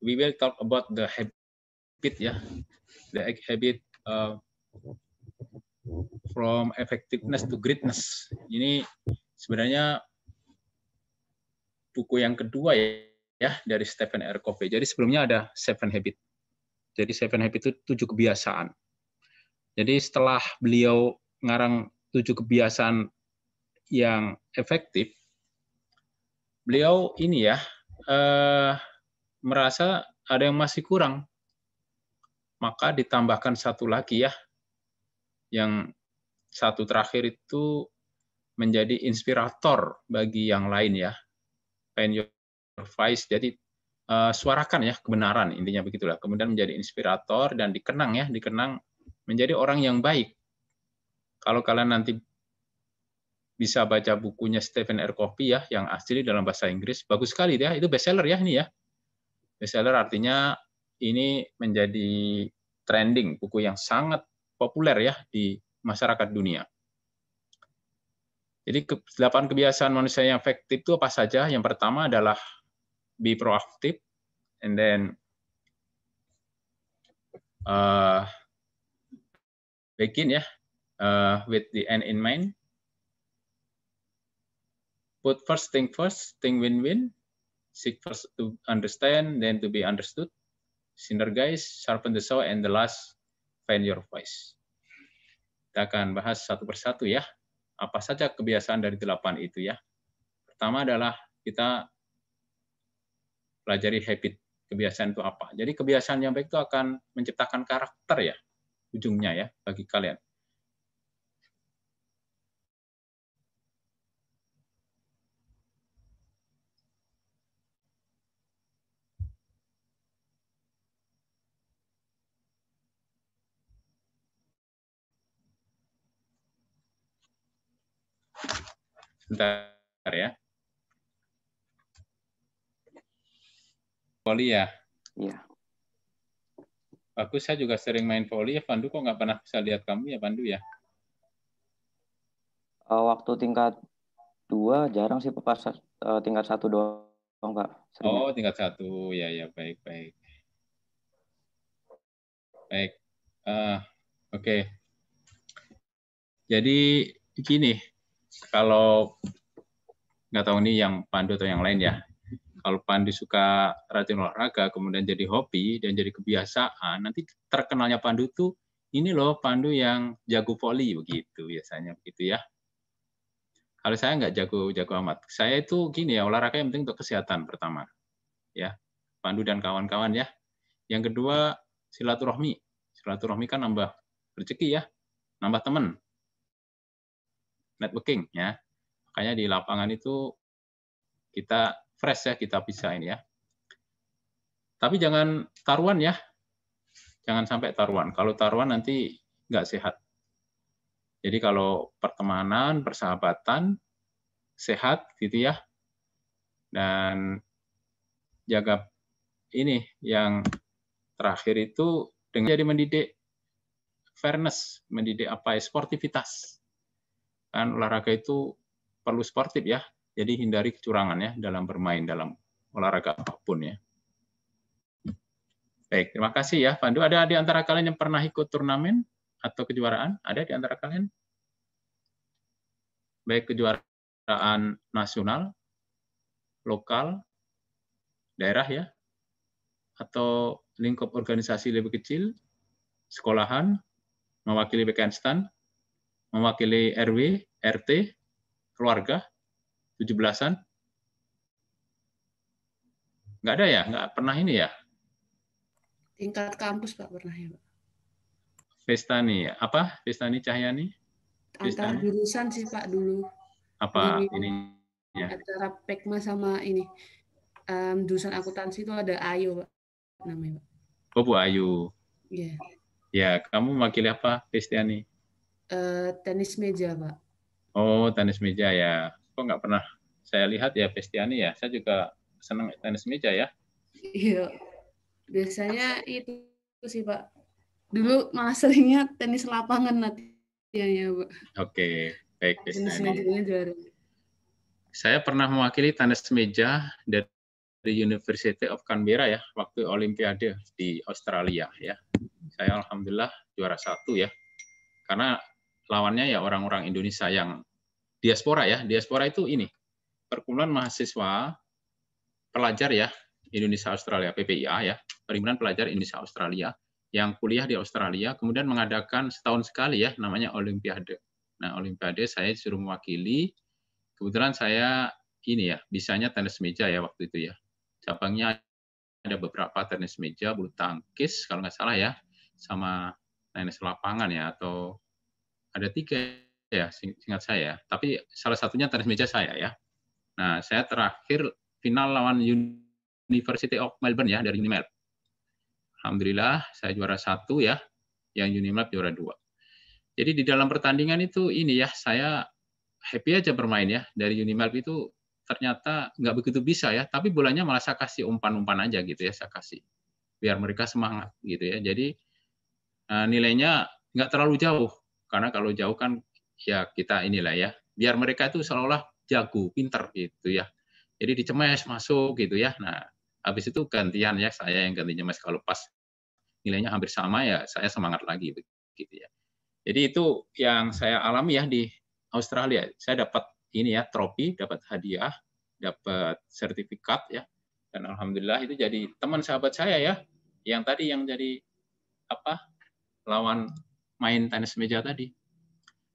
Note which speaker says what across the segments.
Speaker 1: we will talk about the habit ya, the habit from effectiveness to greatness. Ini sebenarnya buku yang kedua ya dari Stephen R. Covey. Jadi sebelumnya ada Seven Habit. Jadi Seven Habit itu 7 kebiasaan. Jadi setelah beliau ngarang 7 kebiasaan yang efektif, beliau ini ya merasa ada yang masih kurang. Maka ditambahkan satu lagi ya, yang satu terakhir itu menjadi inspirator bagi yang lain ya. Find your voice, jadi suarakan ya kebenaran, intinya begitulah. Kemudian menjadi inspirator dan dikenang menjadi orang yang baik. Kalau kalian nanti bisa baca bukunya Stephen R. Covey ya, yang asli dalam bahasa Inggris, bagus sekali ya, itu bestseller ya ini ya. Bestseller artinya ini menjadi trending, buku yang sangat populer ya di masyarakat dunia. Jadi 8 kebiasaan manusia yang efektif itu apa saja? Yang pertama adalah be proactive, and then begin ya, with the end in mind. Put first, think win-win. Seek first to understand, then to be understood. Synergize, sharpen the saw, and the last, find your voice. Kita akan bahas satu persatu ya. Apa saja kebiasaan dari 8 itu ya. Pertama adalah kita pelajari habit. Kebiasaan itu apa? Jadi kebiasaan yang baik itu akan menciptakan karakter ya, ujungnya ya, bagi kalian. Sebentar ya. Volley ya?
Speaker 2: Iya.
Speaker 1: Bagus, saya juga sering main volley ya, Pandu. Kok nggak pernah bisa lihat kamu ya, Pandu ya?
Speaker 2: Waktu tingkat 2 jarang sih, pas tingkat 1 doang, Pak. Seringnya.
Speaker 1: Oh, tingkat 1. Ya, baik. Baik. Oke. Jadi gini, kalau nggak tahu nih yang Pandu atau yang lain ya, kalau Pandu suka rajin olahraga, kemudian jadi hobi dan jadi kebiasaan, nanti terkenalnya Pandu tuh, ini loh Pandu yang jago voli begitu biasanya begitu ya. Kalau saya nggak jago amat. Saya itu gini ya, olahraga yang penting untuk kesehatan pertama. Ya, Pandu dan kawan-kawan ya. Yang kedua, silaturahmi. Silaturahmi kan nambah rezeki ya, nambah teman. Networking ya. Makanya di lapangan itu kita fresh ya, kita bisa ini ya. Tapi jangan taruhan ya. Jangan sampai taruhan. Kalau taruhan nanti nggak sehat. Jadi kalau pertemanan, persahabatan, sehat gitu ya. Dan jaga ini yang terakhir itu dengan jadi mendidik fairness, mendidik apa ya, sportivitas. Kan olahraga itu perlu sportif ya. Jadi hindari kecurangan ya dalam bermain dalam olahraga apapun ya. Baik, terima kasih ya Pandu. Ada di antara kalian yang pernah ikut turnamen atau kejuaraan? Ada di antara kalian? Baik kejuaraan nasional, lokal, daerah ya, atau lingkup organisasi lebih kecil, sekolahan, mewakili Bekenstan, mewakili RW, RT, keluarga, 17-an? Nggak ada ya? Nggak pernah ini ya?
Speaker 3: Tingkat kampus, Pak, pernah ya, Pak.
Speaker 1: Pestani, apa? Pestani Cahyani?
Speaker 3: Antar jurusan sih, Pak, dulu.
Speaker 1: Apa
Speaker 3: Di
Speaker 1: ini? Ya.
Speaker 3: Antara Pekma sama ini. Jurusan akuntansi itu ada Ayo, Pak, namanya, Pak.
Speaker 1: Oh, Bu Ayu.
Speaker 3: Iya.
Speaker 1: Ya, kamu mewakili apa, Pestiani?
Speaker 3: Tenis meja, Pak.
Speaker 1: Oh, tenis meja ya. Kok nggak pernah saya lihat ya, Pestiani ya? Saya juga senang tenis meja ya.
Speaker 3: Iya. Biasanya itu sih, Pak. Dulu malah seringnya tenis lapangan latihannya, Pak.
Speaker 1: Oke, baik,
Speaker 3: Tenis
Speaker 1: Pestiani.
Speaker 3: mejanya juara.
Speaker 1: Saya pernah mewakili tenis meja dari University of Canberra ya, waktu Olimpiade di Australia ya. Saya alhamdulillah juara 1 ya. Karena lawannya ya orang-orang Indonesia yang diaspora ya. Diaspora itu ini, perkumpulan mahasiswa pelajar ya, Indonesia Australia, PPIA ya, Perhimpunan Pelajar Indonesia Australia yang kuliah di Australia, kemudian mengadakan setahun sekali ya, namanya Olimpiade. Nah, Olimpiade saya disuruh mewakili. Kebetulan saya ini ya, bisanya tenis meja ya waktu itu ya. Cabangnya ada beberapa, tenis meja, bulu tangkis kalau nggak salah ya, sama tenis lapangan ya, atau ada 3 ya, seingat saya. Tapi salah satunya tenis meja saya ya. Nah, saya terakhir final lawan University of Melbourne ya, dari Unimelb. Alhamdulillah saya juara 1 ya, yang Unimelb juara 2. Jadi di dalam pertandingan itu ini ya, saya happy aja bermain ya. Dari Unimelb itu ternyata nggak begitu bisa ya, tapi bolanya malah saya kasih umpan-umpan aja gitu ya, saya kasih. Biar mereka semangat gitu ya. Jadi nilainya nggak terlalu jauh, karena kalau jauh kan ya kita inilah ya, biar mereka itu seolah-olah jago, pinter gitu ya. Jadi dicemes masuk gitu ya. Nah, habis itu gantian ya, saya yang ganti nyemes. Kalau pas nilainya hampir sama ya saya semangat lagi begitu ya. Jadi itu yang saya alami ya di Australia. Saya dapat ini ya, trofi, dapat hadiah, dapat sertifikat ya. Dan alhamdulillah itu jadi teman sahabat saya ya, yang tadi yang jadi lawan main tenis meja tadi.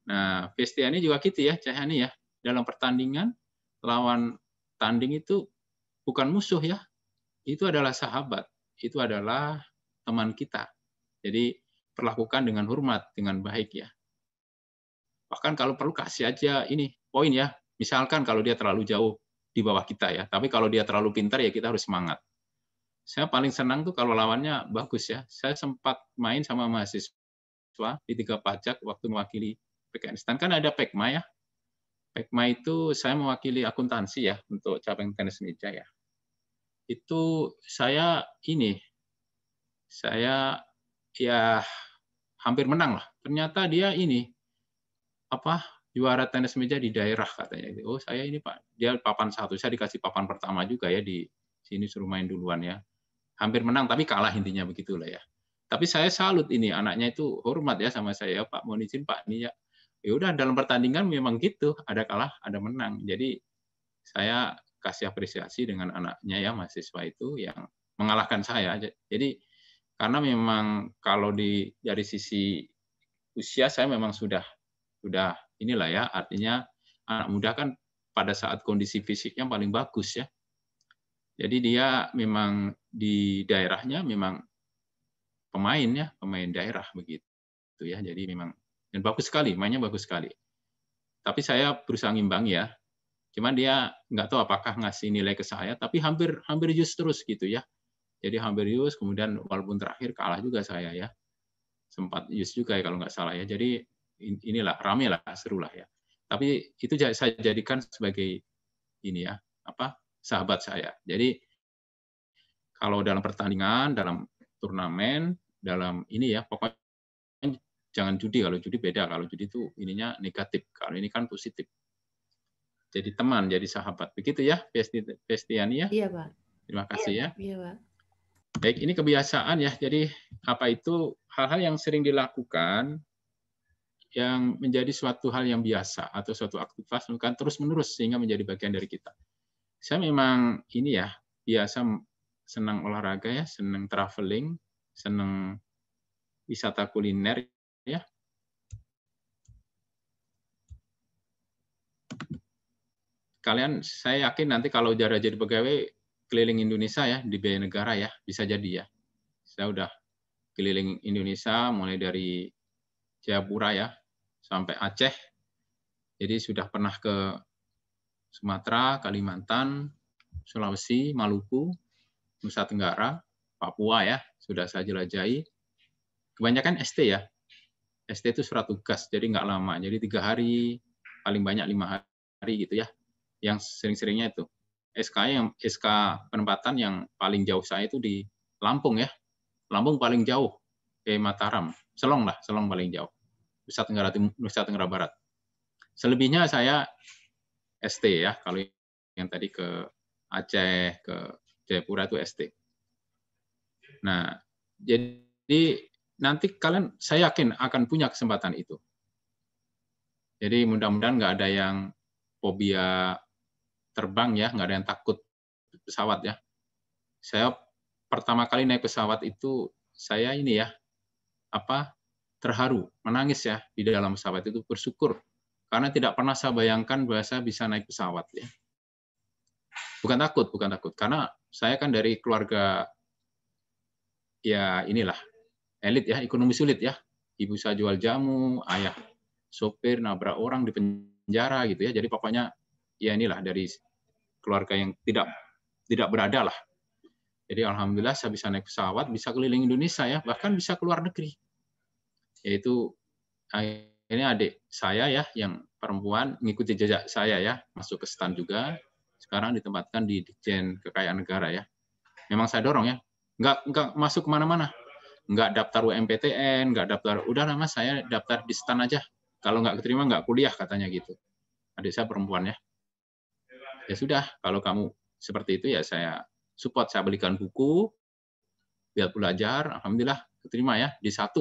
Speaker 1: Nah, Vestiani juga gitu ya, Cahyani ya. Dalam pertandingan lawan tanding itu bukan musuh ya. Itu adalah sahabat, itu adalah teman kita. Jadi perlakukan dengan hormat, dengan baik ya. Bahkan kalau perlu kasih aja ini poin ya. Misalkan kalau dia terlalu jauh di bawah kita ya, tapi kalau dia terlalu pintar ya kita harus semangat. Saya paling senang tuh kalau lawannya bagus ya. Saya sempat main sama mahasiswa di 3 Pajak waktu mewakili PKN. Kan ada PEKMA ya. PEKMA itu saya mewakili akuntansi ya untuk cabang tenis meja ya. Itu saya ya hampir menang lah. Ternyata dia ini juara tenis meja di daerah katanya. Oh, saya ini Pak, dia papan 1, saya dikasih papan pertama juga ya, di sini suruh main duluan ya. Hampir menang tapi kalah, intinya begitulah ya. Tapi saya salut ini, anaknya itu hormat ya sama saya, Pak, mohon izin Pak, ini ya. Ya udah, dalam pertandingan memang gitu, ada kalah, ada menang. Jadi saya kasih apresiasi dengan anaknya ya, mahasiswa itu yang mengalahkan saya. Jadi karena memang kalau dari sisi usia saya memang sudah inilah ya, artinya anak muda kan pada saat kondisi fisiknya paling bagus ya. Jadi dia memang di daerahnya memang pemain daerah begitu ya. Jadi memang dan bagus sekali, mainnya bagus sekali. Tapi saya berusaha ngimbang ya. Cuman dia nggak tahu apakah ngasih nilai ke saya, tapi hampir just terus gitu ya. Jadi hampir just, kemudian walaupun terakhir kalah juga saya ya. Sempat just juga ya kalau nggak salah ya. Jadi inilah rame lah, seru lah ya. Tapi itu saya jadikan sebagai ini ya, sahabat saya. Jadi kalau dalam pertandingan, dalam turnamen, dalam ini ya, pokoknya jangan judi. Kalau judi beda. Kalau judi itu ininya negatif. Kalau ini kan positif. Jadi teman, jadi sahabat. Begitu ya, Vestiani ya.
Speaker 3: Iya, Pak.
Speaker 1: Terima kasih ya.
Speaker 3: Iya, Pak.
Speaker 1: Baik, ini kebiasaan ya. Jadi apa itu hal-hal yang sering dilakukan yang menjadi suatu hal yang biasa atau suatu aktivitas bukan terus-menerus sehingga menjadi bagian dari kita. Saya memang ini ya, biasa senang olahraga ya, senang traveling, senang wisata kuliner ya. Kalian, saya yakin nanti kalau jadi pegawai keliling Indonesia ya, di biaya negara ya, bisa jadi ya. Saya udah keliling Indonesia mulai dari Jayapura ya, sampai Aceh. Jadi sudah pernah ke Sumatera, Kalimantan, Sulawesi, Maluku, Nusa Tenggara, Papua ya, sudah saya jelajahi. Kebanyakan ST ya. ST itu surat tugas, jadi nggak lama. Jadi 3 hari, paling banyak 5 hari gitu ya. Yang sering-seringnya itu. SK penempatan yang paling jauh saya itu di Lampung ya. Lampung paling jauh, Mataram. Selong paling jauh. Nusa Tenggara Barat. Selebihnya saya ST ya, kalau yang tadi ke Aceh, ke Jayapura itu ST. Nah, jadi nanti kalian saya yakin akan punya kesempatan itu. Jadi mudah-mudahan nggak ada yang fobia terbang ya, nggak ada yang takut pesawat ya. Saya pertama kali naik pesawat itu saya ini ya terharu, menangis ya di dalam pesawat itu, bersyukur karena tidak pernah saya bayangkan bahwa saya bisa naik pesawat ya. Bukan takut, karena saya kan dari keluarga ya inilah elit ya, ekonomi sulit ya. Ibu saya jual jamu, ayah sopir nabrak orang di penjara gitu ya. Jadi pokoknya ya inilah dari keluarga yang tidak berada lah. Jadi alhamdulillah saya bisa naik pesawat, bisa keliling Indonesia ya, bahkan bisa keluar negeri. Yaitu akhirnya adik saya ya yang perempuan mengikuti jejak saya ya, masuk ke STAN juga. Sekarang ditempatkan di Ditjen Kekayaan Negara ya. Memang saya dorong ya, nggak masuk kemana-mana, nggak daftar UMPTN, nggak daftar, udah lama saya daftar di STAN aja. Kalau nggak keterima nggak kuliah katanya gitu. Adik saya perempuan ya. Ya sudah, kalau kamu seperti itu ya saya support, saya belikan buku, biar belajar, alhamdulillah keterima ya di 1.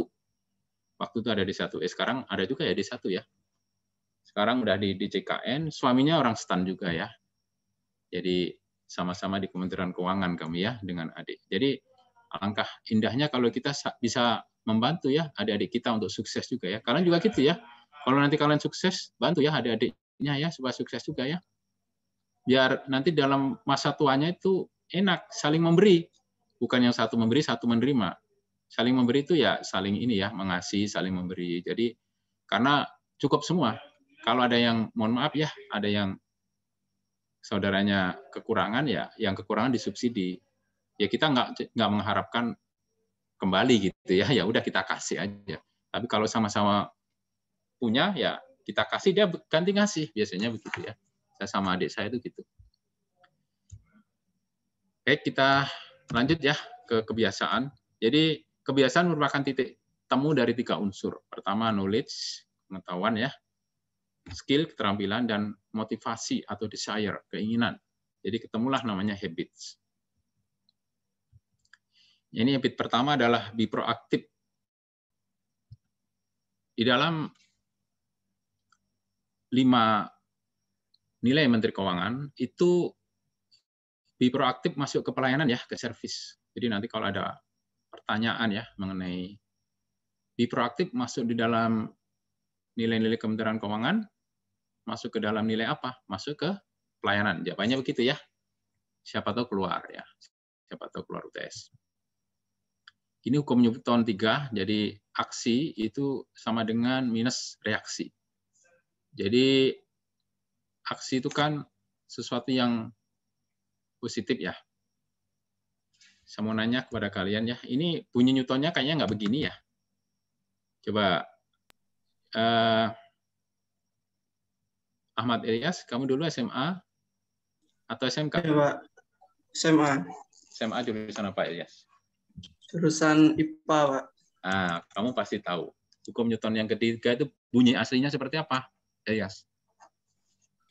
Speaker 1: Waktu itu ada di 1. Sekarang ada juga ya di 1 ya. Sekarang udah di CKN, suaminya orang STAN juga ya. Jadi sama-sama di Kementerian Keuangan kami ya dengan adik. Jadi alangkah indahnya kalau kita bisa membantu ya adik-adik kita untuk sukses juga ya. Kalian juga gitu ya. Kalau nanti kalian sukses, bantu ya adik-adiknya ya supaya sukses juga ya. Biar nanti dalam masa tuanya itu enak, saling memberi. Bukan yang satu memberi, satu menerima. Saling memberi itu ya saling ini ya, mengasihi, saling memberi. Jadi karena cukup semua. Kalau ada yang mohon maaf ya, ada yang saudaranya kekurangan ya, yang kekurangan disubsidi. Ya kita nggak mengharapkan kembali gitu ya. Ya udah kita kasih aja. Tapi kalau sama-sama punya ya kita kasih, dia ganti ngasih, biasanya begitu ya. Saya sama adik saya itu gitu. Oke, kita lanjut ya ke kebiasaan. Jadi kebiasaan merupakan titik temu dari 3 unsur. Pertama knowledge, pengetahuan ya. Skill, keterampilan, dan motivasi atau desire, keinginan. Jadi ketemulah namanya habits. Ini habit pertama adalah be proaktif. Di dalam 5 nilai Menteri Keuangan itu be proaktif masuk ke pelayanan ya, ke service. Jadi nanti kalau ada pertanyaan ya mengenai be proaktif masuk di dalam nilai-nilai Kementerian Keuangan, masuk ke dalam nilai apa? Masuk ke pelayanan. Jawabannya begitu ya. Siapa tahu keluar ya. Siapa tahu keluar UTS. Ini hukum Newton 3, jadi aksi itu sama dengan minus reaksi. Jadi aksi itu kan sesuatu yang positif ya. Saya mau nanya kepada kalian ya, ini bunyi Newtonnya kayaknya nggak begini ya. Coba Ahmad Ilyas, kamu dulu SMA atau SMK?
Speaker 4: Ya, Pak. SMA.
Speaker 1: SMA jurusan apa, Ilyas?
Speaker 4: Jurusan IPA, Pak.
Speaker 1: Nah, kamu pasti tahu. Hukum Newton yang ketiga itu bunyi aslinya seperti apa, Ilyas?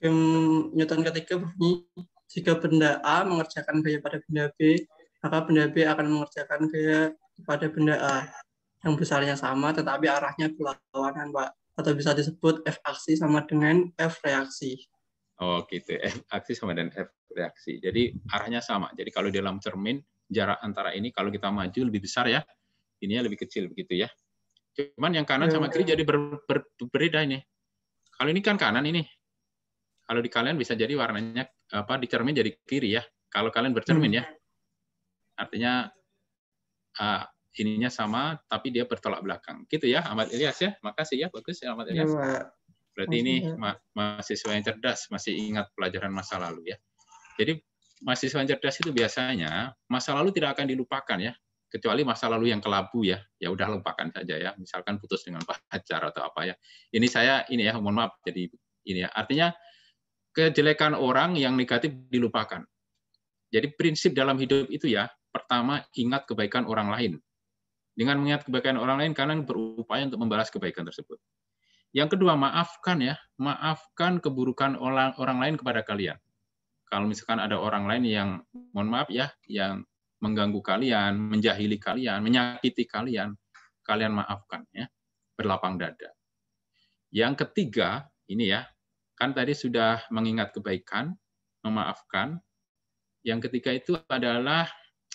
Speaker 4: Hukum Newton ketiga bunyi, jika benda A mengerjakan gaya pada benda B, maka benda B akan mengerjakan gaya pada benda A. Yang besarnya sama, tetapi arahnya berlawanan, Pak. Atau bisa disebut F aksi sama dengan F reaksi.
Speaker 1: Oh gitu, F aksi sama dengan F reaksi. Jadi arahnya sama. Jadi kalau di dalam cermin, jarak antara ini kalau kita maju lebih besar ya, ininya lebih kecil begitu ya. Cuman yang kanan sama kiri jadi berbeda ini. Kalau ini kan kanan ini. Kalau di kalian bisa jadi warnanya di cermin jadi kiri ya. Kalau kalian bercermin ya. Artinya ininya sama tapi dia bertolak belakang. Gitu ya Ahmad Ilyas ya. Makasih ya, bagus ya Ahmad Ilyas.
Speaker 4: Ya,
Speaker 1: Berarti ini mahasiswa yang cerdas, masih ingat pelajaran masa lalu ya. Jadi mahasiswa yang cerdas itu biasanya masa lalu tidak akan dilupakan ya, kecuali masa lalu yang kelabu ya. Ya udah lupakan saja ya. Misalkan putus dengan pacar atau apa ya. Ini saya ini ya, mohon maaf jadi ini ya. Artinya kejelekan orang yang negatif dilupakan. Jadi prinsip dalam hidup itu ya, pertama ingat kebaikan orang lain. Dengan mengingat kebaikan orang lain, kalian berupaya untuk membalas kebaikan tersebut. Yang kedua, maafkan ya, maafkan keburukan orang lain kepada kalian. kalau misalkan ada orang lain yang, mohon maaf ya, yang mengganggu kalian, menjahili kalian, menyakiti kalian, kalian maafkan ya, berlapang dada. Yang ketiga, ini ya, kan tadi sudah mengingat kebaikan, memaafkan. Yang ketiga itu adalah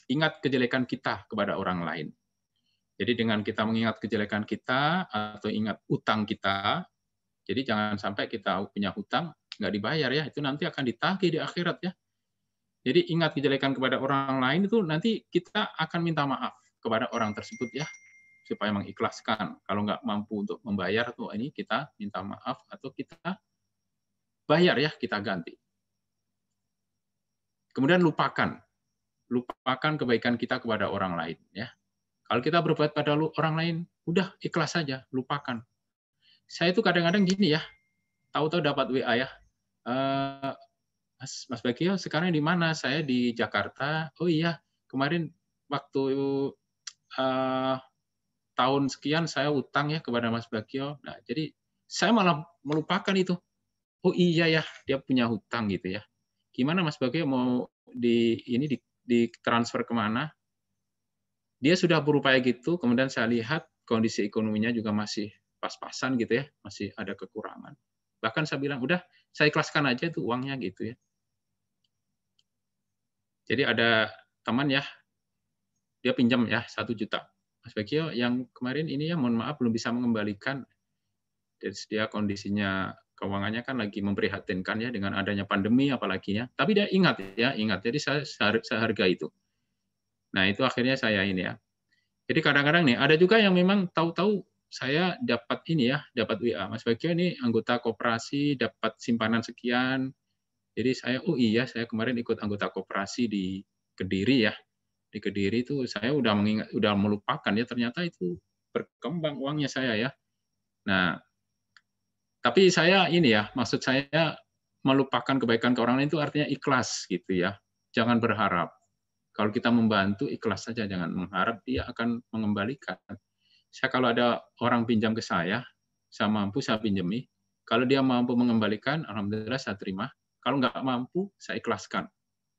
Speaker 1: ingat kejelekan kita kepada orang lain. Jadi dengan kita mengingat kejelekan kita atau ingat utang kita, jadi jangan sampai kita punya hutang nggak dibayar ya, itu nanti akan ditagih di akhirat ya. Jadi ingat kejelekan kepada orang lain itu nanti kita akan minta maaf kepada orang tersebut ya, supaya mengikhlaskan. Kalau nggak mampu untuk membayar tuh ini kita minta maaf atau kita bayar ya, kita ganti. Kemudian lupakan kebaikan kita kepada orang lain ya. Kalau kita berbuat pada orang lain, udah ikhlas saja, lupakan. Saya itu kadang-kadang gini ya, tahu-tahu dapat WA ya, Mas Bagio sekarang di mana? Saya di Jakarta. Oh iya, kemarin waktu tahun sekian saya utang ya kepada Mas Bagio. Nah, jadi saya malah melupakan itu. Oh iya ya, dia punya hutang gitu ya. Gimana Mas Bagio mau ditransfer kemana? Dia sudah berupaya gitu, kemudian saya lihat kondisi ekonominya juga masih pas-pasan gitu ya, masih ada kekurangan. Bahkan saya bilang, udah saya ikhlaskan aja itu uangnya gitu ya. Jadi ada teman ya, dia pinjam ya 1 juta. Mas Bagio yang kemarin ini ya, mohon maaf belum bisa mengembalikan. Jadi dia kondisinya keuangannya kan lagi memprihatinkan ya dengan adanya pandemi apalagi ya. Tapi dia ingat ya, ingat. Jadi saya hargai itu. Nah, itu akhirnya saya ini ya. Jadi kadang-kadang nih ada juga yang memang tahu-tahu saya dapat ini ya, dapat WA. Mas Bagio ini anggota koperasi dapat simpanan sekian. Jadi saya, oh iya, saya kemarin ikut anggota koperasi di Kediri ya. Di Kediri itu saya udah melupakan ya, ternyata itu berkembang uangnya saya ya. Nah, tapi saya ini ya, maksud saya melupakan kebaikan ke orang lain itu artinya ikhlas gitu ya. Jangan berharap. Kalau kita membantu, ikhlas saja, jangan mengharap dia akan mengembalikan. Saya kalau ada orang pinjam ke saya mampu saya pinjami. Kalau dia mampu mengembalikan, alhamdulillah saya terima. Kalau nggak mampu, saya ikhlaskan.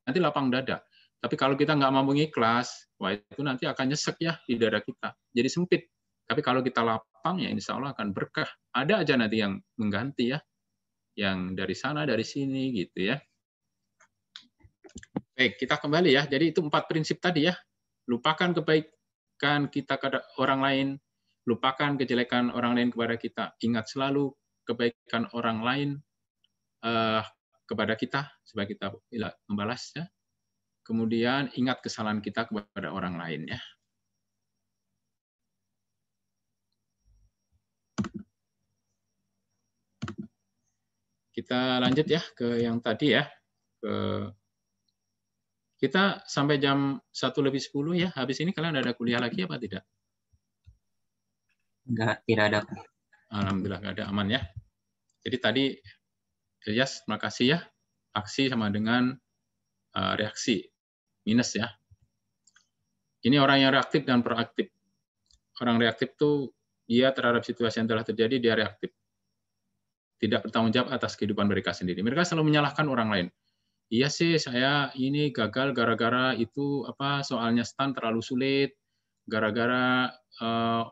Speaker 1: Nanti lapang dada. Tapi kalau kita nggak mampu ikhlas, wah itu nanti akan nyesek ya di dada kita. Jadi sempit. Tapi kalau kita lapang, ya insya Allah akan berkah. Ada aja nanti yang mengganti ya. Yang dari sana, dari sini gitu ya. Baik, kita kembali ya. Jadi itu 4 prinsip tadi ya. Lupakan kebaikan kita kepada orang lain, lupakan kejelekan orang lain kepada kita. Ingat selalu kebaikan orang lain kepada kita supaya kita membalasnya. Kemudian ingat kesalahan kita kepada orang lain ya. Kita lanjut ya ke yang tadi ya. Kita sampai jam 1:10 ya. Habis ini kalian ada kuliah lagi apa tidak?
Speaker 5: Enggak, tidak ada.
Speaker 1: Alhamdulillah nggak ada, aman ya. Jadi tadi Ilyas, terima kasih ya. Aksi sama dengan reaksi minus ya. Ini orang yang reaktif dan proaktif. Orang reaktif tuh dia terhadap situasi yang telah terjadi dia reaktif. Tidak bertanggung jawab atas kehidupan mereka sendiri. Mereka selalu menyalahkan orang lain. Iya sih, saya ini gagal gara-gara itu soalnya stan terlalu sulit, gara-gara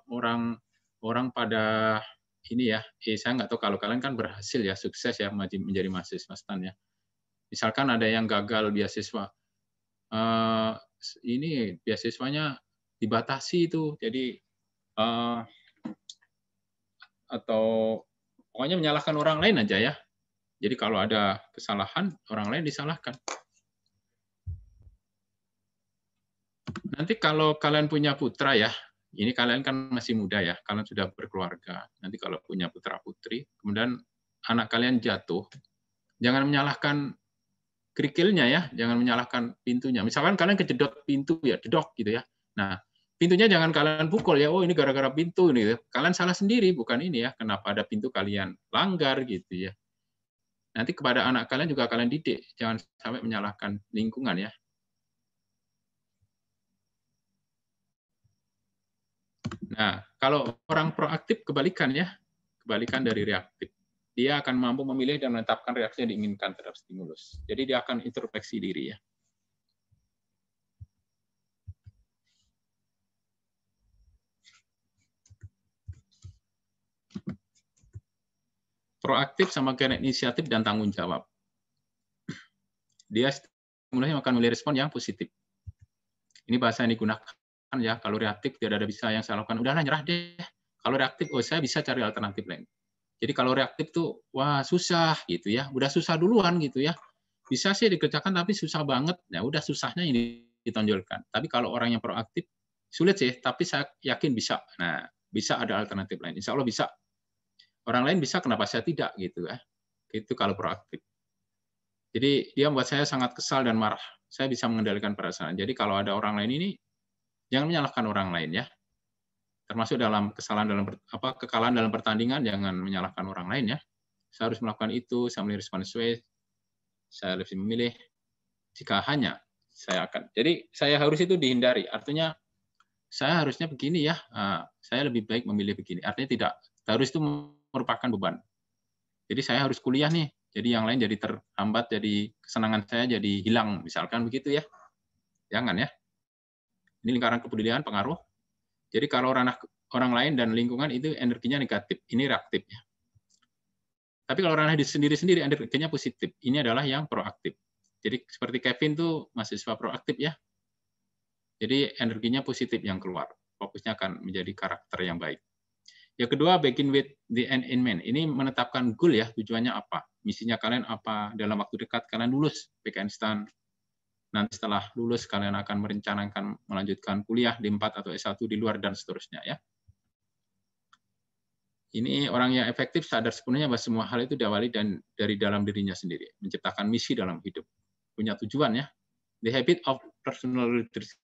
Speaker 1: orang pada ini ya. Saya nggak tahu kalau kalian kan berhasil ya, sukses ya menjadi mahasiswa stan ya. Misalkan ada yang gagal beasiswa, ini beasiswanya dibatasi itu, jadi atau pokoknya menyalahkan orang lain aja ya. Jadi kalau ada kesalahan, orang lain disalahkan. Nanti kalau kalian punya putra ya, ini kalian kan masih muda ya, kalian sudah berkeluarga. Nanti kalau punya putra-putri, kemudian anak kalian jatuh, jangan menyalahkan kerikilnya ya, jangan menyalahkan pintunya. Misalkan kalian kejedot pintu ya, dedok gitu ya. Nah, pintunya jangan kalian pukul ya, oh ini gara-gara pintu nih. Kalian salah sendiri, bukan ini ya, kenapa ada pintu kalian langgar gitu ya. Nanti kepada anak kalian juga kalian didik, jangan sampai menyalahkan lingkungan ya. Nah, kalau orang proaktif kebalikan ya, kebalikan dari reaktif. dia akan mampu memilih dan menetapkan reaksi yang diinginkan terhadap stimulus. Jadi dia akan introspeksi diri ya. Proaktif sama kaitan inisiatif dan tanggung jawab. Dia mulai akan memilih respon yang positif. Ini bahasa yang digunakan ya. Kalau reaktif tidak ada bisa yang saya lakukan. Udahlah nyerah deh. Kalau reaktif, oh saya bisa cari alternatif lain. Jadi kalau reaktif tuh wah susah gitu ya. Udah susah duluan gitu ya. Bisa sih dikerjakan tapi susah banget. Ya udah susahnya ini ditonjolkan. Tapi kalau orang yang proaktif sulit sih, tapi saya yakin bisa. Nah, bisa ada alternatif lain. Insya Allah bisa. Orang lain bisa, kenapa saya tidak gitu ya? Itu kalau proaktif. Jadi dia membuat saya sangat kesal dan marah. Saya bisa mengendalikan perasaan. Jadi kalau ada orang lain ini, jangan menyalahkan orang lain ya. Termasuk dalam kekalahan dalam pertandingan, jangan menyalahkan orang lain ya. Saya harus melakukan itu, saya memilih respon sesuai, saya lebih memilih. Jika hanya saya akan. Jadi saya harus itu dihindari. Artinya saya harusnya begini ya. Saya lebih baik memilih begini. Artinya tidak. Harus itu merupakan beban. Jadi saya harus kuliah nih, jadi yang lain jadi terhambat, jadi kesenangan saya jadi hilang, misalkan begitu ya. Jangan ya. Ini lingkaran kepedulian pengaruh. Jadi kalau orang lain dan lingkungan itu energinya negatif, ini reaktif ya. Tapi kalau ranah sendiri-sendiri energinya positif, ini adalah yang proaktif. Jadi seperti Kevin tuh mahasiswa proaktif ya. Jadi energinya positif yang keluar, fokusnya akan menjadi karakter yang baik. Yang kedua, begin with the end in mind. Ini menetapkan goal ya, tujuannya apa, misinya kalian apa, dalam waktu dekat kalian lulus PK-Instan. Nanti setelah lulus kalian akan merencanakan melanjutkan kuliah di 4 atau S1 di luar dan seterusnya ya. Ini orang yang efektif sadar sepenuhnya bahwa semua hal itu diawali dari dalam dirinya sendiri, menciptakan misi dalam hidup, punya tujuan ya. The habit of personal leadership.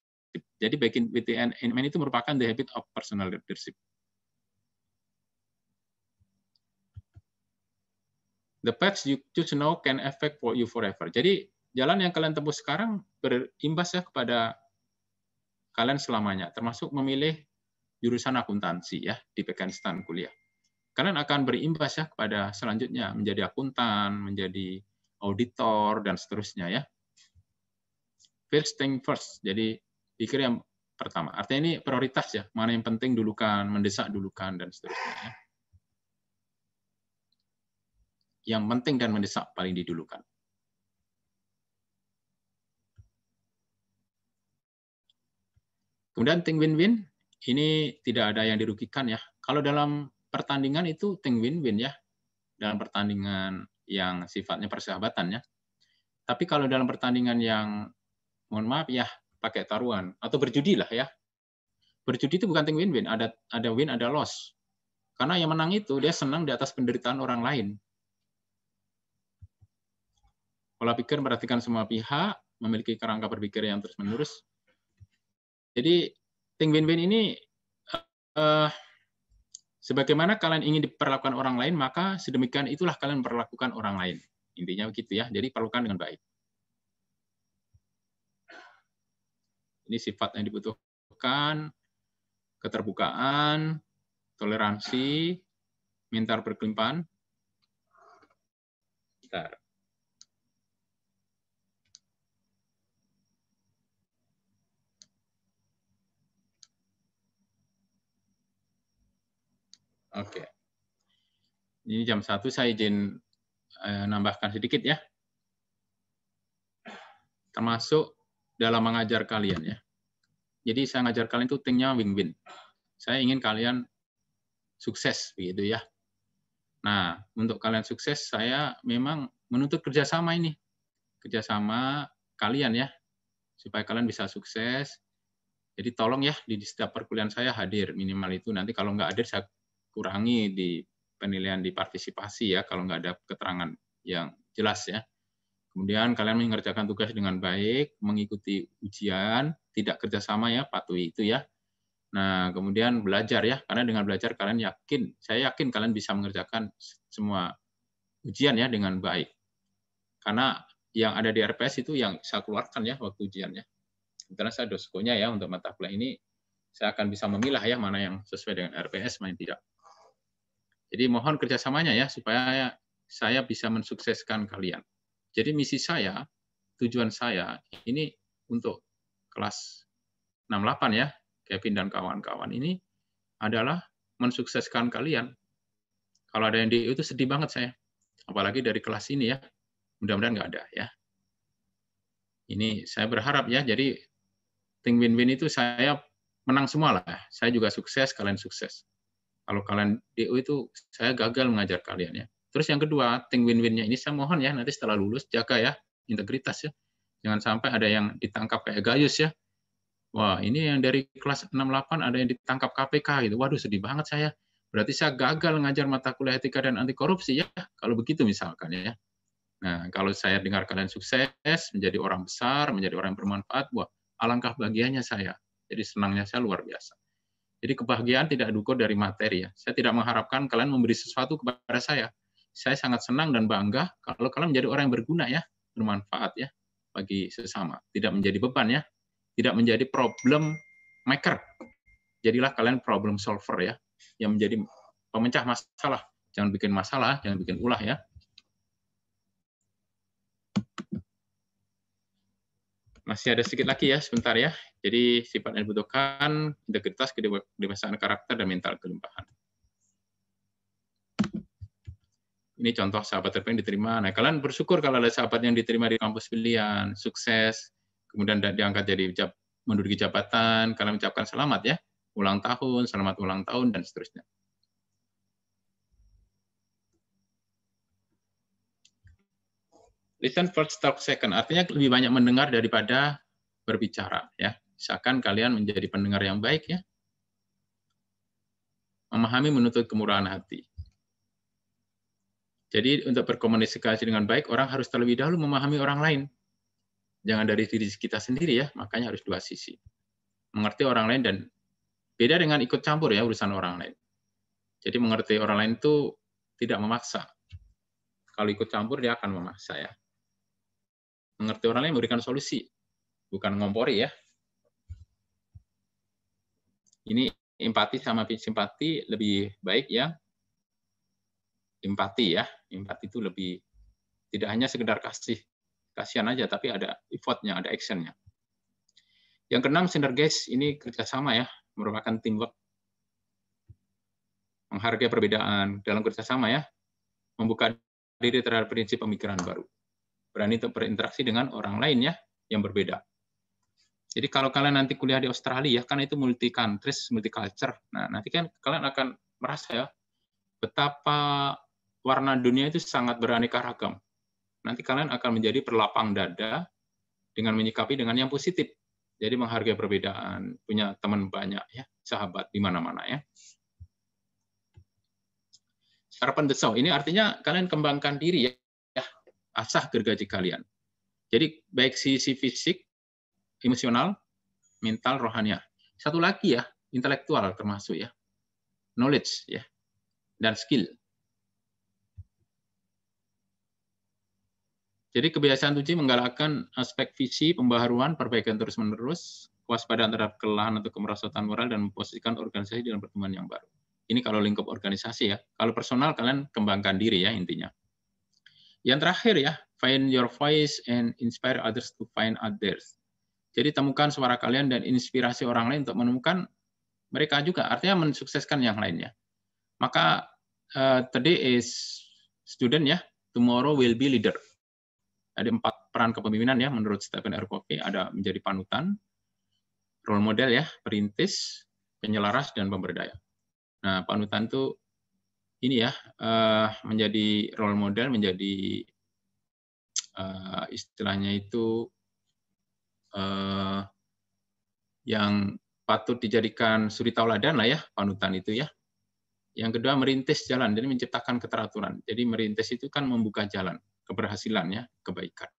Speaker 1: Jadi begin with the end in mind itu merupakan the habit of personal leadership. The path you choose now can affect you forever. Jadi jalan yang kalian tempuh sekarang berimbas ya kepada kalian selamanya, termasuk memilih jurusan akuntansi ya di PK-Instan kuliah. Kalian akan berimbas ya kepada selanjutnya menjadi akuntan, menjadi auditor dan seterusnya ya. First thing first. Jadi pikir yang pertama. Artinya ini prioritas ya, mana yang penting dulukan, mendesak dulukan dan seterusnya ya. Yang penting dan mendesak paling didulukan. Kemudian think win-win, ini tidak ada yang dirugikan ya. Kalau dalam pertandingan itu think win-win ya, dalam pertandingan yang sifatnya persahabatan ya. Tapi kalau dalam pertandingan yang, mohon maaf ya, pakai taruhan, atau berjudi lah ya. Berjudi itu bukan think win-win, ada win, ada loss. Karena yang menang itu, dia senang di atas penderitaan orang lain. Pola pikir memperhatikan semua pihak, memiliki kerangka berpikir yang terus-menerus. Jadi, think win-win ini, sebagaimana kalian ingin diperlakukan orang lain, maka sedemikian itulah kalian memperlakukan orang lain. Intinya begitu ya, jadi perlakukan dengan baik. Ini sifat yang dibutuhkan, keterbukaan, toleransi, minta berkelimpahan. Bentar. Oke. Ini jam 1, saya izin nambahkan sedikit ya. Termasuk dalam mengajar kalian ya. Jadi saya ngajar kalian itu think-nya win-win. Saya ingin kalian sukses begitu ya. Nah, untuk kalian sukses saya memang menuntut kerjasama ini. Kerjasama kalian ya. Supaya kalian bisa sukses. Jadi tolong ya di setiap perkuliahan saya hadir minimal itu. Nanti kalau nggak hadir saya kurangi di penilaian di partisipasi ya, kalau nggak ada keterangan yang jelas ya. Kemudian kalian mengerjakan tugas dengan baik, mengikuti ujian, tidak kerjasama ya, patuhi itu ya. Nah, kemudian belajar ya, karena dengan belajar kalian yakin, saya yakin kalian bisa mengerjakan semua ujian ya dengan baik. Karena yang ada di RPS itu yang saya keluarkan ya waktu ujiannya. Karena saya doskonya ya untuk mata kuliah ini, saya akan bisa memilah ya mana yang sesuai dengan RPS, mana yang tidak. Jadi mohon kerjasamanya ya, supaya saya bisa mensukseskan kalian. Jadi misi saya, tujuan saya ini untuk kelas 68 ya, Kevin dan kawan-kawan ini adalah mensukseskan kalian. Kalau ada yang DU itu sedih banget saya. Apalagi dari kelas ini ya. Mudah-mudahan nggak ada ya. Ini saya berharap ya, jadi tim win-win itu saya menang semua lah. Saya juga sukses, kalian sukses. Kalau kalian DU itu saya gagal mengajar kalian ya. Terus yang kedua, tim win-winnya ini saya mohon ya, nanti setelah lulus jaga ya integritas ya. Jangan sampai ada yang ditangkap kayak Gayus ya. Wah, ini yang dari kelas 68 ada yang ditangkap KPK gitu. Waduh, sedih banget saya. Berarti saya gagal ngajar mata kuliah etika dan anti korupsi ya. Kalau begitu misalkan ya. Nah, kalau saya dengar kalian sukses, menjadi orang besar, menjadi orang yang bermanfaat, wah, alangkah bahagianya saya. Jadi senangnya saya luar biasa. Jadi kebahagiaan tidak diukur dari materi ya. Saya tidak mengharapkan kalian memberi sesuatu kepada saya. Saya sangat senang dan bangga kalau kalian menjadi orang yang berguna ya, bermanfaat ya bagi sesama. Tidak menjadi beban ya. Tidak menjadi problem maker. Jadilah kalian problem solver ya, yang menjadi pemecah masalah. Jangan bikin masalah, jangan bikin ulah ya. Masih ada sedikit lagi ya, sebentar ya. Jadi sifat yang dibutuhkan, integritas, kedewasaan karakter, dan mental kelimpahan. Ini contoh sahabat terpilih diterima. Nah, kalian bersyukur kalau ada sahabat yang diterima di kampus pilihan, sukses, kemudian diangkat jadi menduduki jabatan, kalian mengucapkan selamat ya, ulang tahun, selamat ulang tahun, dan seterusnya. Listen first, talk second. Artinya lebih banyak mendengar daripada berbicara ya. Misalkan kalian menjadi pendengar yang baik ya. Memahami menuntut kemurahan hati. Jadi untuk berkomunikasi dengan baik, orang harus terlebih dahulu memahami orang lain. Jangan dari diri kita sendiri ya, makanya harus dua sisi. Mengerti orang lain dan beda dengan ikut campur ya urusan orang lain. Jadi mengerti orang lain itu tidak memaksa. Kalau ikut campur dia akan memaksa ya. Mengerti orang lain memberikan solusi, bukan ngompori ya. Ini empati sama simpati lebih baik ya. Empati ya, empati itu lebih tidak hanya sekedar kasihan aja, tapi ada effort-nya, ada action-nya. Yang keenam, sinergis, ini kerjasama ya, merupakan teamwork. Menghargai perbedaan dalam kerjasama ya, membuka diri terhadap prinsip pemikiran baru. Berani untuk berinteraksi dengan orang lain ya, yang berbeda. Jadi kalau kalian nanti kuliah di Australia, kan itu multi countries, multi culture. Nah, nanti kan kalian akan merasa ya, betapa warna dunia itu sangat beraneka ragam. Nanti kalian akan menjadi berlapang dada dengan menyikapi dengan yang positif. Jadi menghargai perbedaan, punya teman banyak ya, sahabat di mana-mana ya. Sarapan desau, ini artinya kalian kembangkan diri ya, asah gergaji kalian. Jadi baik sisi fisik, emosional, mental, rohania. Satu lagi ya, intelektual termasuk ya, knowledge ya, dan skill. Jadi kebiasaan Tuji menggalakkan aspek visi, pembaharuan, perbaikan terus-menerus, kewaspadaan terhadap kelelahan atau kemerosotan moral, dan memposisikan organisasi dalam pertemuan yang baru. Ini kalau lingkup organisasi ya. Kalau personal kalian kembangkan diri ya intinya. Yang terakhir ya, find your voice and inspire others to find others. Jadi temukan suara kalian dan inspirasi orang lain untuk menemukan mereka juga. Artinya mensukseskan yang lainnya. Maka today is student ya, tomorrow will be leader. Ada 4 peran kepemimpinan ya menurut Stephen R. Covey. Ada menjadi panutan, role model ya, perintis, penyelaras, dan pemberdaya. Nah, panutan itu ini ya, menjadi role model, menjadi istilahnya itu yang patut dijadikan suri tauladan lah ya, panutan itu ya. Yang kedua, merintis jalan, jadi menciptakan keteraturan. Jadi merintis itu kan membuka jalan, keberhasilan ya, kebaikan.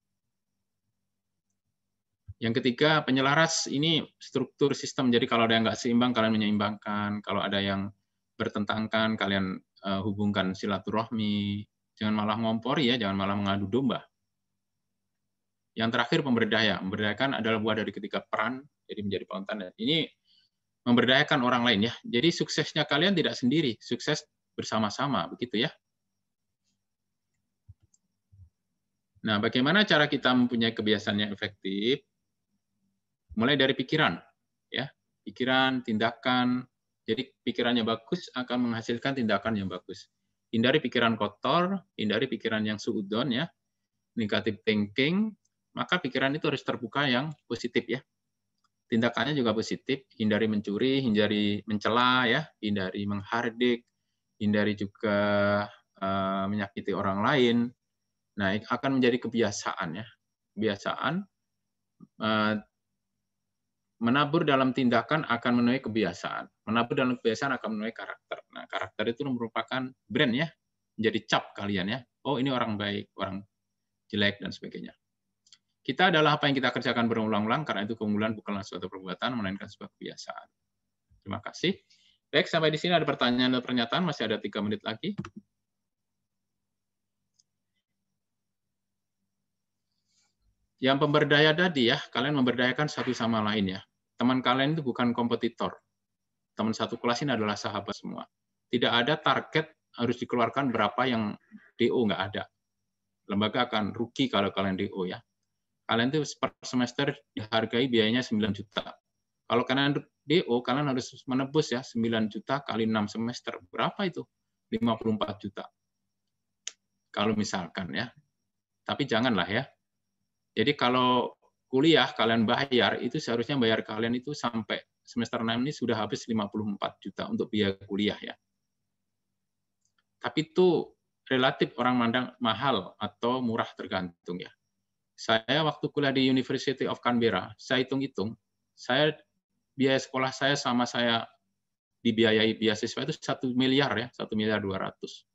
Speaker 1: Yang ketiga, penyelaras, ini struktur sistem. Jadi kalau ada yang nggak seimbang, kalian menyeimbangkan. Kalau ada yang bertentangan, kalian hubungkan silaturahmi. Jangan malah ngompori ya, jangan malah mengadu domba. Yang terakhir, pemberdaya. Memberdayakan adalah buah dari ketiga peran, jadi menjadi panutan. Ini memberdayakan orang lain ya. Jadi suksesnya kalian tidak sendiri, sukses bersama-sama, begitu ya. Nah, bagaimana cara kita mempunyai kebiasaan yang efektif? Mulai dari pikiran, ya, pikiran, tindakan. Jadi pikirannya bagus akan menghasilkan tindakan yang bagus. Hindari pikiran kotor, hindari pikiran yang suudzon, ya, negative thinking. Maka pikiran itu harus terbuka yang positif, ya. Tindakannya juga positif, hindari mencuri, hindari mencela, ya, hindari menghardik, hindari juga menyakiti orang lain. Nah, akan menjadi kebiasaan, ya. Kebiasaan menabur dalam tindakan akan menuai kebiasaan. Menabur dalam kebiasaan akan menuai karakter. Nah, karakter itu merupakan brand, ya. Menjadi cap kalian, ya. Oh, ini orang baik, orang jelek dan sebagainya. Kita adalah apa yang kita kerjakan berulang-ulang, karena itu keunggulan bukanlah suatu perbuatan, melainkan sebuah kebiasaan. Terima kasih. Baik, sampai di sini ada pertanyaan dan pernyataan, masih ada 3 menit lagi. Yang pemberdaya tadi, ya, kalian memberdayakan satu sama lain, ya. Teman kalian itu bukan kompetitor. Teman satu kelas ini adalah sahabat semua. Tidak ada target harus dikeluarkan berapa yang DO, nggak ada. Lembaga akan rugi kalau kalian DO, ya. Kalian itu per semester dihargai biayanya 9 juta. Kalau kalian DO, kalian harus menebus, ya, 9 juta kali 6 semester. Berapa itu? 54 juta. Kalau misalkan, ya. Tapi janganlah, ya. Jadi kalau kuliah kalian bayar, itu seharusnya bayar kalian itu sampai semester 6 ini sudah habis 54 juta untuk biaya kuliah, ya. Tapi itu relatif orang mandang mahal atau murah tergantung, ya. Saya waktu kuliah di University of Canberra, saya hitung-hitung, biaya sekolah saya sama saya dibiayai beasiswa itu 1 miliar, ya, 1 miliar 200.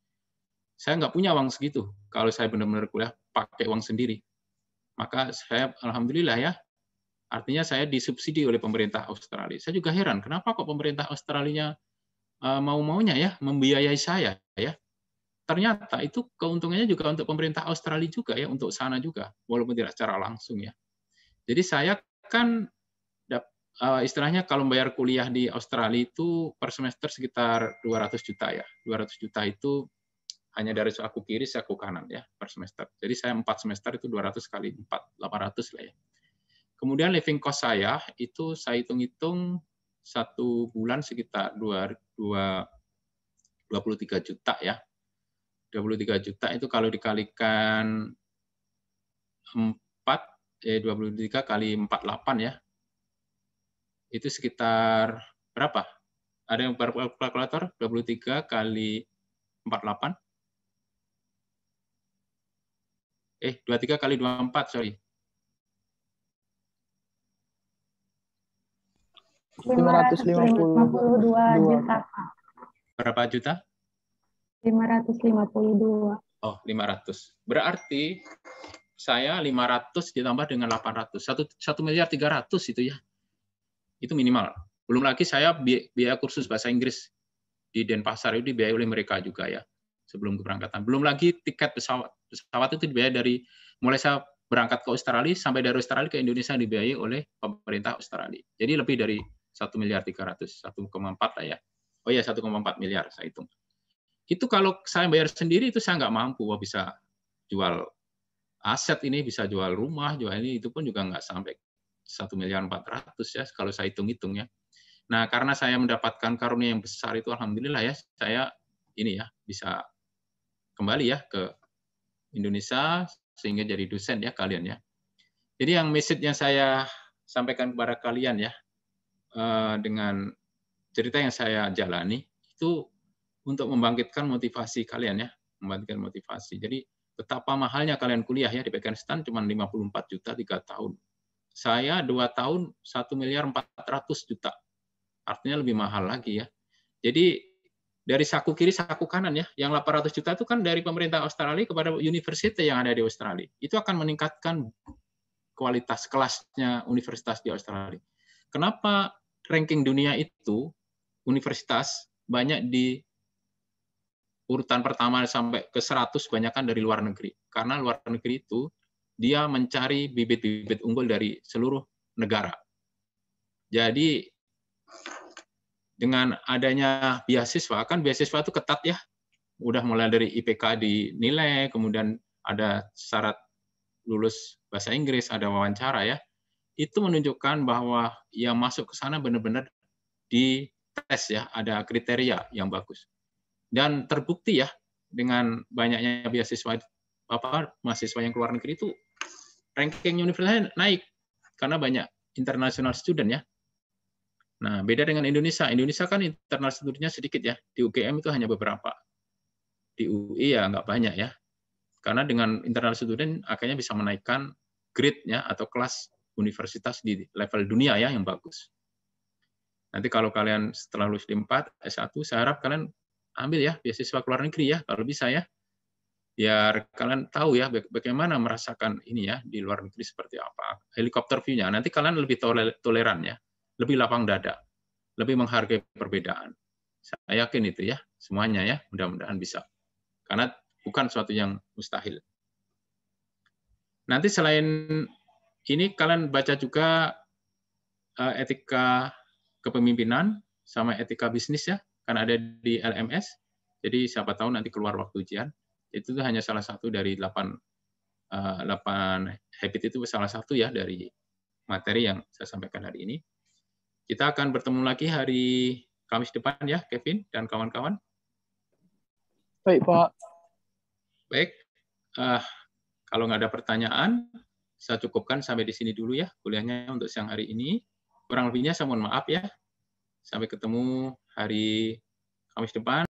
Speaker 1: Saya nggak punya uang segitu kalau saya benar-benar kuliah pakai uang sendiri. Maka saya, alhamdulillah, ya, artinya saya disubsidi oleh pemerintah Australia. Saya juga heran, kenapa kok pemerintah Australia mau-maunya, ya, membiayai saya, ya. Ternyata itu keuntungannya juga untuk pemerintah Australia juga, ya, untuk sana juga, walaupun tidak secara langsung, ya. Jadi saya kan istilahnya kalau membayar kuliah di Australia itu per semester sekitar 200 juta, ya. 200 juta itu hanya dari saku kiri, saku kanan, ya, per semester. Jadi saya 4 semester itu 200 kali 4, 800 lah, ya. Kemudian living cost saya itu saya hitung-hitung 1 bulan sekitar 23 juta, ya. 23 juta itu kalau dikalikan 4, 23 kali 48, ya. Itu sekitar berapa? Ada yang berkalkulator? 23 kali 48? 23 kali 24, sorry.
Speaker 5: 552 juta.
Speaker 1: Berapa juta?
Speaker 5: 552.
Speaker 1: Oh, 500. Berarti saya 500 ditambah dengan 800. 1 miliar 300 itu, ya. Itu minimal. Belum lagi saya biaya kursus bahasa Inggris di Denpasar itu dibiayai oleh mereka juga, ya, sebelum keberangkatan. Belum lagi tiket pesawat. Pesawat itu dibiayai dari mulai saya berangkat ke Australia sampai dari Australia ke Indonesia dibiayai oleh pemerintah Australia. Jadi lebih dari 1 miliar 300, 1,4 lah, ya. Oh ya, 1,4 miliar saya hitung. Itu kalau saya bayar sendiri itu saya nggak mampu. Wah, bisa jual aset ini, bisa jual rumah, jual ini, itu pun juga nggak sampai 1 miliar 400, ya, kalau saya hitung-hitung, ya. Nah, karena saya mendapatkan karunia yang besar itu, alhamdulillah, ya, saya ini, ya, bisa kembali, ya, ke Indonesia sehingga jadi dosen, ya, kalian, ya. Jadi yang message yang saya sampaikan kepada kalian, ya, dengan cerita yang saya jalani itu untuk membangkitkan motivasi kalian, ya, membangkitkan motivasi. Jadi betapa mahalnya kalian kuliah, ya, di Pakistan cuma 54 juta 3 tahun. Saya 2 tahun 1 miliar 400 juta. Artinya lebih mahal lagi, ya. Jadi dari saku kiri saku kanan, ya, yang 800 juta itu kan dari pemerintah Australia kepada universitas yang ada di Australia. Itu akan meningkatkan kualitas kelasnya universitas di Australia. Kenapa ranking dunia itu universitas banyak di urutan pertama sampai ke 100 kebanyakan dari luar negeri. Karena luar negeri itu dia mencari bibit-bibit unggul dari seluruh negara. Jadi dengan adanya beasiswa, kan beasiswa itu ketat, ya. Udah mulai dari IPK dinilai, kemudian ada syarat lulus bahasa Inggris, ada wawancara ya, itu menunjukkan bahwa yang masuk ke sana benar-benar di tes ya, ada kriteria yang bagus. Dan terbukti ya, dengan banyaknya beasiswa mahasiswa yang keluar negeri itu ranking universitasnya naik karena banyak international student ya. Nah, beda dengan Indonesia. Indonesia kan international student-nya sedikit ya. Di UGM itu hanya beberapa. Di UI ya nggak banyak ya. Karena dengan international student akhirnya bisa menaikkan grade-nya atau kelas universitas di level dunia ya yang bagus. Nanti kalau kalian setelah lulus D4, S1, saya harap kalian ambil ya beasiswa ke luar negeri ya kalau bisa ya. Biar kalian tahu ya bagaimana merasakan ini ya di luar negeri seperti apa. Helikopter view-nya. Nanti kalian lebih toleran ya. Lebih lapang dada, lebih menghargai perbedaan. Saya yakin itu ya, semuanya ya, mudah-mudahan bisa. Karena bukan suatu yang mustahil. Nanti selain ini, kalian baca juga etika kepemimpinan sama etika bisnis ya, kan ada di LMS. Jadi siapa tahu nanti keluar waktu ujian. Itu tuh hanya salah satu dari 8 habit itu salah satu ya dari materi yang saya sampaikan hari ini. Kita akan bertemu lagi hari Kamis depan ya, Kevin dan kawan-kawan.
Speaker 5: Baik, Pak.
Speaker 1: Baik, kalau nggak ada pertanyaan, saya cukupkan sampai di sini dulu ya kuliahnya untuk siang hari ini. Kurang lebihnya saya mohon maaf ya. Sampai ketemu hari Kamis depan.